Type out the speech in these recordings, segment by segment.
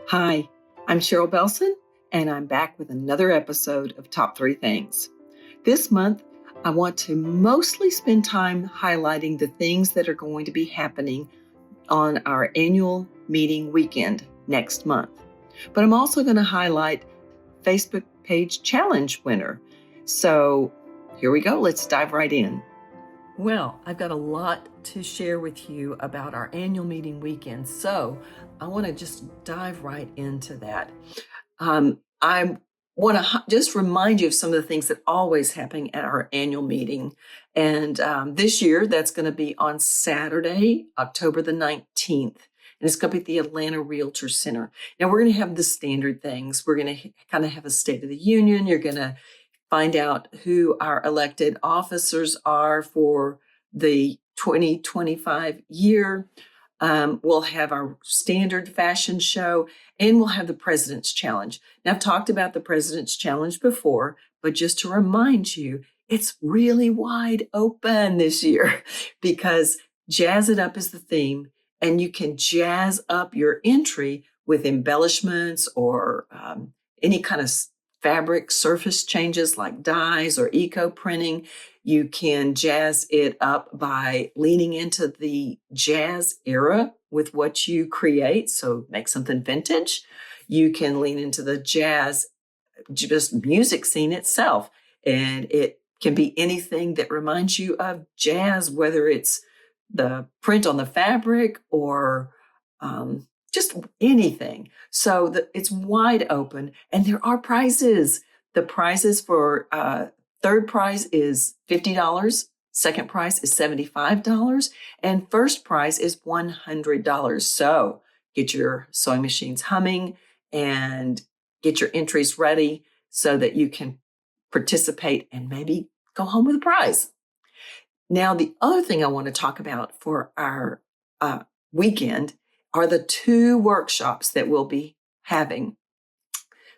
Hi, I'm Cheryl Belson, and I'm back with another episode of Top 3 Things. This month, I want to mostly spend time highlighting the things that are going to be happening on our annual meeting weekend next month. But I'm also going to highlight Facebook page challenge winner. So here we go. Let's dive right in. Well, I've got a lot to share with you about our annual meeting weekend, so I want to just dive right into that. I want to just remind you of some of the things that always happen at our annual meeting. And this year, that's going to be on Saturday, October the 19th. And it's going to be at the Atlanta Realtor Center. Now, we're going to have the standard things. We're going to kind of have a State of the Union. You're going to find out who our elected officers are for the 2025 year. We'll have our standard fashion show, and we'll have the President's Challenge. Now, I've talked about the President's Challenge before, but just to remind you, it's really wide open this year because Jazz It Up is the theme, and you can jazz up your entry with embellishments or any kind of fabric surface changes like dyes or eco printing. You can jazz it up by leaning into the jazz era with what you create. So make something vintage. You can lean into the jazz, just music scene itself. And it can be anything that reminds you of jazz, whether it's the print on the fabric or just anything. So it's wide open, and there are prizes. The prizes for third prize is $50, second prize is $75, and first prize is $100. So get your sewing machines humming and get your entries ready so that you can participate and maybe go home with a prize. Now, the other thing I want to talk about for our weekend are the 2 workshops that we'll be having.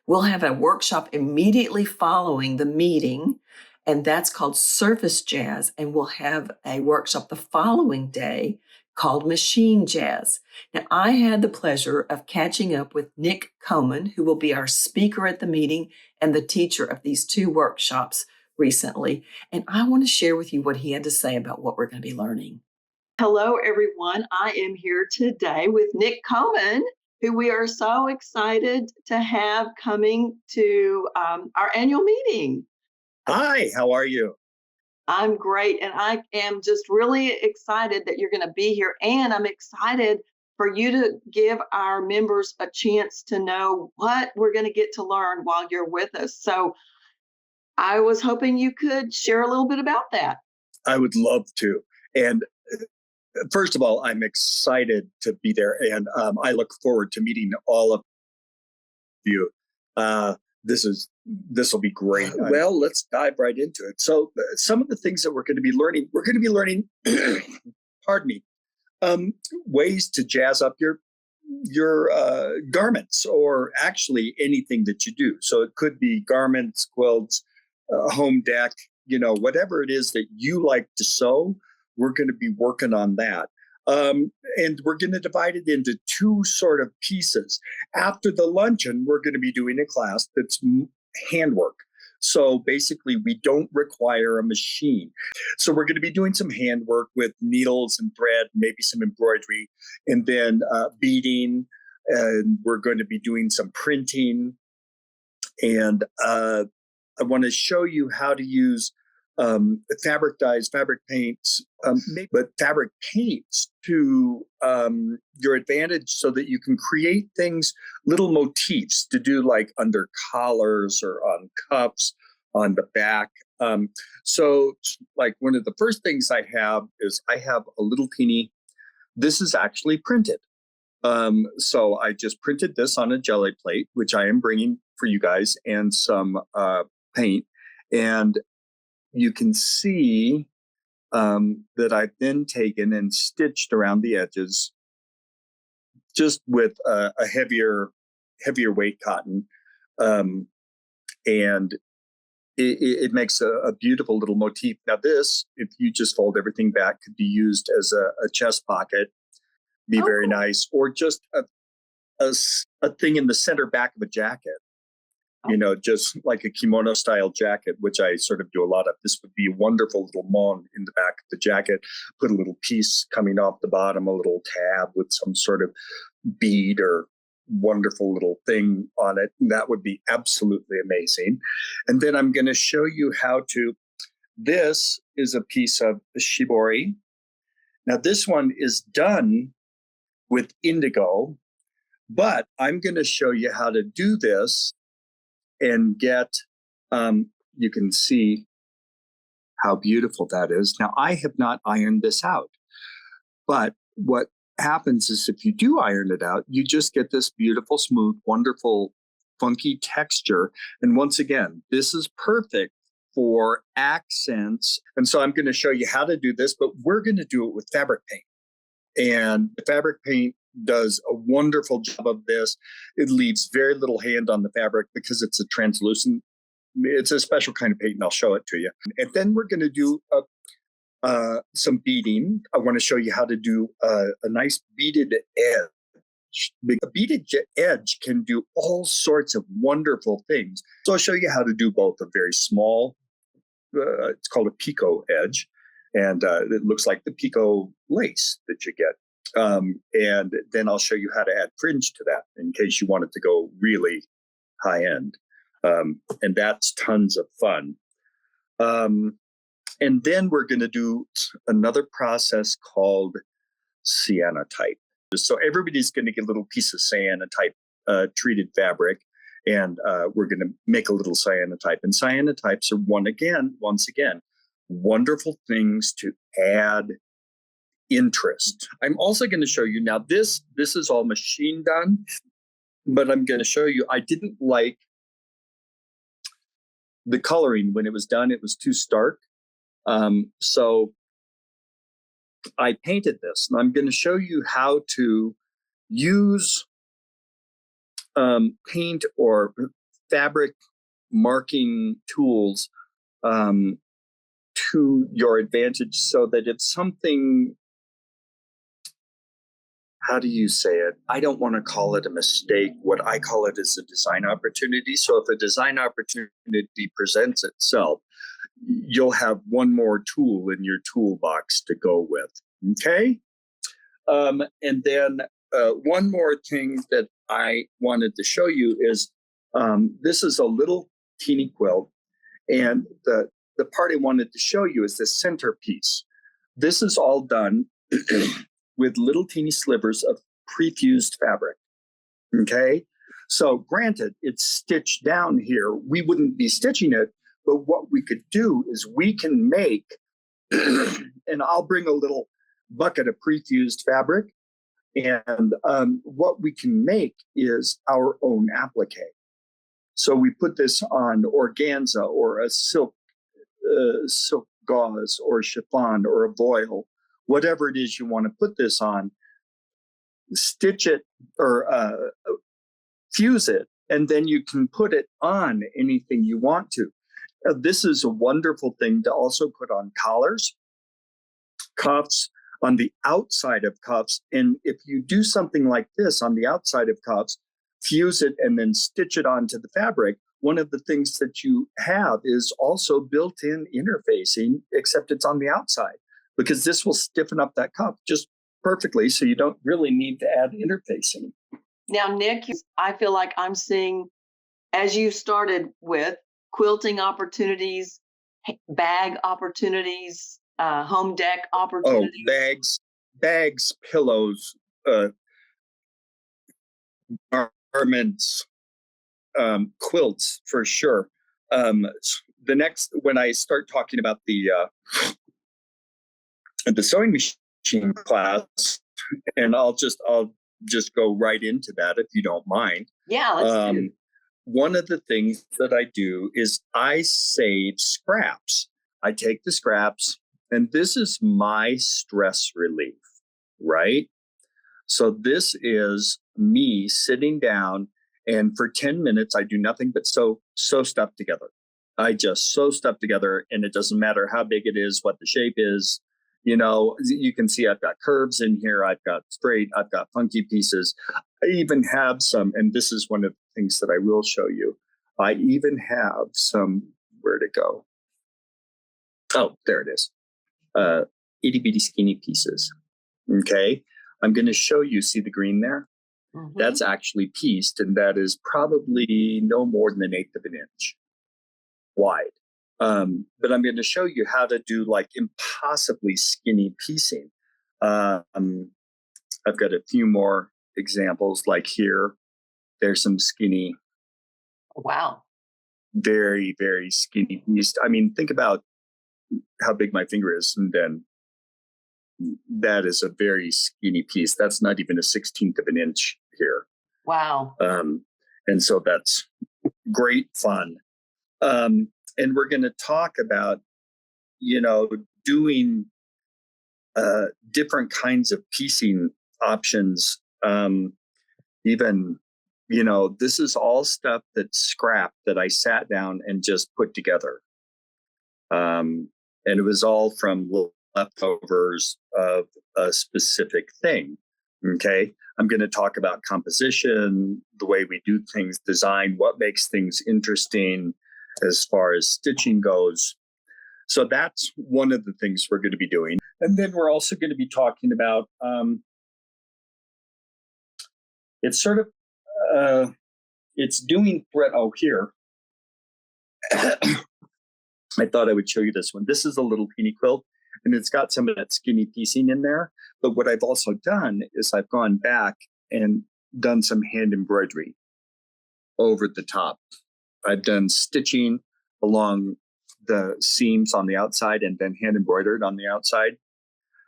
We'll have a workshop immediately following the meeting, and that's called Surface Jazz. And we'll have a workshop the following day called Machine Jazz. Now, I had the pleasure of catching up with Nick Coman, who will be our speaker at the meeting and the teacher of these 2 workshops recently. And I want to share with you what he had to say about what we're going to be learning. Hello, everyone. I am here today with Nick Coman, who we are so excited to have coming to our annual meeting. Hi, how are you? I'm great, and I am just really excited that you're going to be here, and I'm excited for you to give our members a chance to know what we're going to get to learn while you're with us. So I was hoping you could share a little bit about that. I would love to. And first of all, I'm excited to be there, and I look forward to meeting all of you. This will be great. Well, let's dive right into it. So, some of the things that we're going to be learning, pardon me, ways to jazz up your garments, or actually anything that you do. So it could be garments, quilts, home deck, whatever it is that you like to sew. We're going to be working on that. And we're going to divide it into 2 sort of pieces. After the luncheon, we're going to be doing a class that's handwork. So basically, we don't require a machine. So we're going to be doing some handwork with needles and thread, maybe some embroidery, and then beading. And we're going to be doing some printing. And I want to show you how to use fabric dyes, fabric paints, but fabric paints to your advantage so that you can create things, little motifs to do like under collars or on cuffs, on the back. So like one of the first things I have a little teeny, this is actually printed. So I just printed this on a jelly plate, which I am bringing for you guys, and some paint. And you can see that I've then taken and stitched around the edges just with a heavier weight cotton. And it makes a beautiful little motif. Now this, if you just fold everything back, could be used as a chest pocket, be very nice, or just a thing in the center back of a jacket, just like a kimono style jacket, which I sort of do a lot of. This would be a wonderful little mon in the back of the jacket, put a little piece coming off the bottom, a little tab with some sort of bead or wonderful little thing on it. And that would be absolutely amazing. And then I'm going to show you how to, this is a piece of shibori. Now this one is done with indigo, but I'm going to show you how to do this and get, you can see how beautiful that is. Now, I have not ironed this out, but what happens is if you do iron it out, you just get this beautiful, smooth, wonderful, funky texture. And once again, this is perfect for accents. And so I'm going to show you how to do this, but we're going to do it with fabric paint. And the fabric paint does a wonderful job of this. It leaves very little hand on the fabric because it's a translucent, it's a special kind of paint, and I'll show it to you. And then we're going to do some beading. I want to show you how to do a nice beaded edge. A beaded edge can do all sorts of wonderful things. So I'll show you how to do both a very small, it's called a picot edge, and it looks like the picot lace that you get. And then I'll show you how to add fringe to that in case you want it to go really high end. And that's tons of fun. And then we're going to do another process called cyanotype. So everybody's going to get a little piece of cyanotype treated fabric, and we're going to make a little cyanotype. And cyanotypes are once again, wonderful things to add interest. I'm also going to show you now, this is all machine done, but I'm going to show you, I didn't like the coloring when it was done. It was too stark. So I painted this, and I'm going to show you how to use paint or fabric marking tools to your advantage, so that if something, how do you say it? I don't want to call it a mistake. What I call it is a design opportunity. So if a design opportunity presents itself, you'll have one more tool in your toolbox to go with. Okay? And then one more thing that I wanted to show you is this is a little teeny quilt. And the part I wanted to show you is this centerpiece. This is all done with little teeny slivers of prefused fabric. Okay? So granted, it's stitched down here. We wouldn't be stitching it, but what we could do is we can make, and I'll bring a little bucket of prefused fabric, and what we can make is our own applique. So we put this on organza or a silk gauze or chiffon or a voile, whatever it is you want to put this on, stitch it or fuse it, and then you can put it on anything you want to. This is a wonderful thing to also put on collars, cuffs, on the outside of cuffs. And if you do something like this on the outside of cuffs, fuse it and then stitch it onto the fabric, one of the things that you have is also built-in interfacing, except it's on the outside, because this will stiffen up that cuff just perfectly, so you don't really need to add interfacing. Now, Nick, I feel like I'm seeing, as you started with, quilting opportunities, bag opportunities, home deck opportunities. Oh, bags, pillows, garments, quilts for sure. The next, when I start talking about the sewing machine class, and I'll just go right into that if you don't mind. Yeah, let's do. One of the things that I do is I save scraps. I take the scraps, and this is my stress relief, right? So this is me sitting down, and for 10 minutes, I do nothing but sew stuff together. I just sew stuff together, and it doesn't matter how big it is, what the shape is. You know, you can see I've got curves in here. I've got straight. I've got funky pieces. I even have some, and this is one of the things that I will show you. I even have some, where to go? Oh, there it is. Itty bitty skinny pieces. Okay. I'm going to show you, see the green there? Mhm. That's actually pieced, and that is probably no more than 1/8 of an inch wide. But I'm going to show you how to do like impossibly skinny piecing. I've got a few more examples, like here. There's some skinny, Wow. very, very skinny piece. I mean, think about how big my finger is, and then that is a very skinny piece. That's not even a 16th of an inch here. Wow. And so that's great fun. And we're going to talk about, doing different kinds of piecing options. Even, this is all stuff that's scrapped that I sat down and just put together. And it was all from leftovers of a specific thing. Okay. I'm going to talk about composition, the way we do things, design, what makes things interesting as far as stitching goes. So that's one of the things we're going to be doing. And then we're also going to be talking about, it's sort of, it's doing thread. Oh, here. I thought I would show you this one. This is a little peony quilt, and it's got some of that skinny piecing in there. But what I've also done is I've gone back and done some hand embroidery over the top. I've done stitching along the seams on the outside and then hand embroidered on the outside.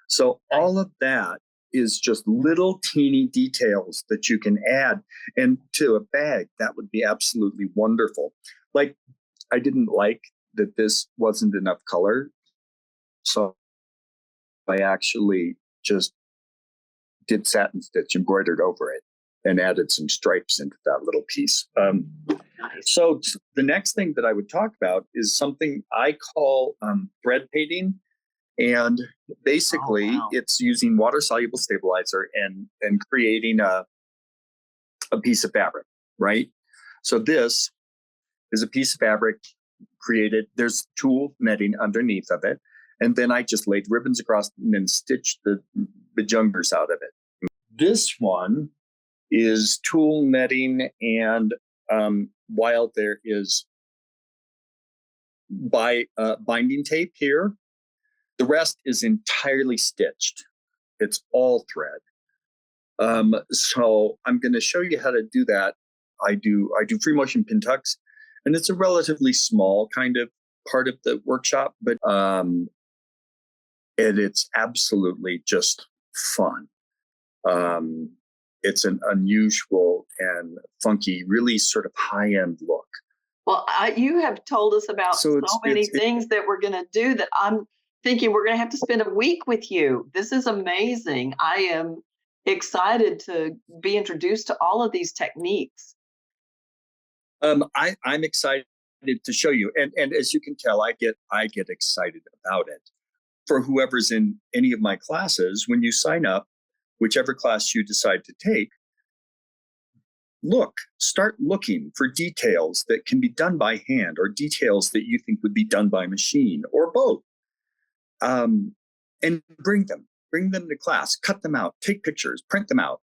So all of that is just little teeny details that you can add. And to a bag, that would be absolutely wonderful. Like, I didn't like that this wasn't enough color. So I actually just did satin stitch, embroidered over it, and added some stripes into that little piece. So the next thing that I would talk about is something I call thread painting. And basically, it's using water-soluble stabilizer and creating a piece of fabric, right? So this is a piece of fabric created. There's tulle netting underneath of it. And then I just laid ribbons across and then stitched the bejungers out of it. This one is tulle netting, and while there is binding tape here, the rest is entirely stitched. It's all thread. So I'm going to show you how to do that. I do free motion pin tucks, and it's a relatively small kind of part of the workshop, but and it's absolutely just fun. It's an unusual and funky, really sort of high-end look. Well, you have told us about so many things that we're going to do that I'm thinking we're going to have to spend a week with you. This is amazing. I am excited to be introduced to all of these techniques. I'm excited to show you, and as you can tell, I get excited about it. For whoever's in any of my classes, when you sign up, whichever class you decide to take, start looking for details that can be done by hand or details that you think would be done by machine or both. And bring them to class, cut them out, take pictures, print them out.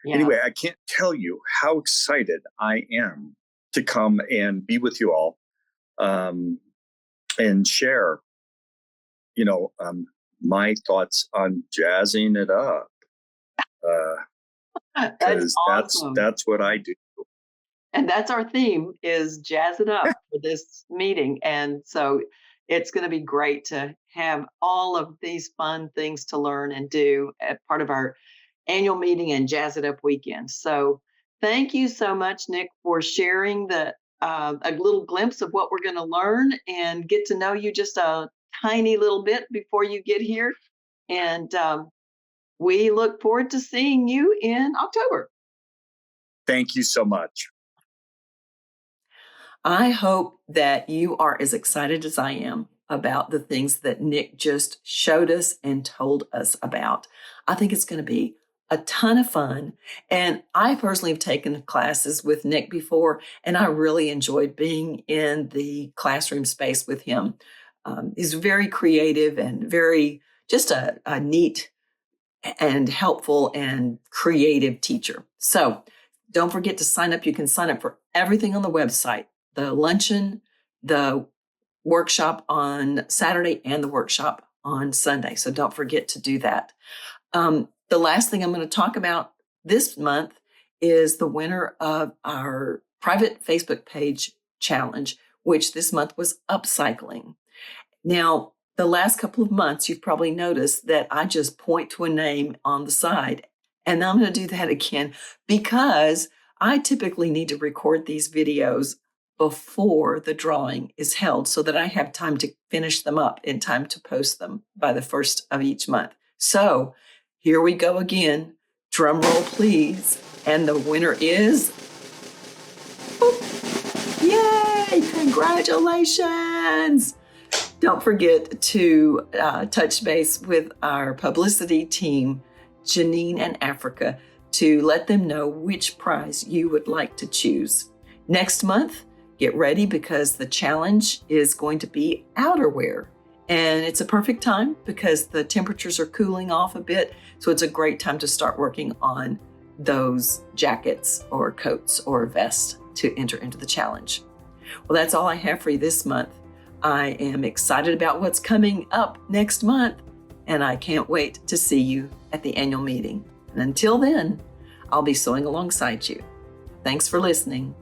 Yeah. Anyway, I can't tell you how excited I am to come and be with you all and share, my thoughts on jazzing it up. That's awesome. That's what I do. And that's our theme, is jazz it up for this meeting. And so it's going to be great to have all of these fun things to learn and do at part of our annual meeting and Jazz It Up weekend. So thank you so much, Nick, for sharing a little glimpse of what we're going to learn and get to know you just a tiny little bit before you get here. And we look forward to seeing you in October. Thank you so much. I hope that you are as excited as I am about the things that Nick just showed us and told us about. I think it's going to be a ton of fun. And I personally have taken classes with Nick before, and I really enjoyed being in the classroom space with him. He's very creative and very just a neat and helpful and creative teacher. So don't forget to sign up. You can sign up for everything on the website, the luncheon, the workshop on Saturday, and the workshop on Sunday. So don't forget to do that. The last thing I'm going to talk about this month is the winner of our private Facebook page challenge, which this month was upcycling. Now, the last couple of months, you've probably noticed that I just point to a name on the side, and I'm going to do that again because I typically need to record these videos before the drawing is held so that I have time to finish them up in time to post them by the first of each month. So here we go again. Drum roll, please. And the winner is... Yay! Congratulations! Don't forget to touch base with our publicity team, Janine and Africa, to let them know which prize you would like to choose. Next month, get ready because the challenge is going to be outerwear. And it's a perfect time because the temperatures are cooling off a bit. So it's a great time to start working on those jackets or coats or vests to enter into the challenge. Well, that's all I have for you this month. I am excited about what's coming up next month, and I can't wait to see you at the annual meeting. And until then, I'll be sewing alongside you. Thanks for listening.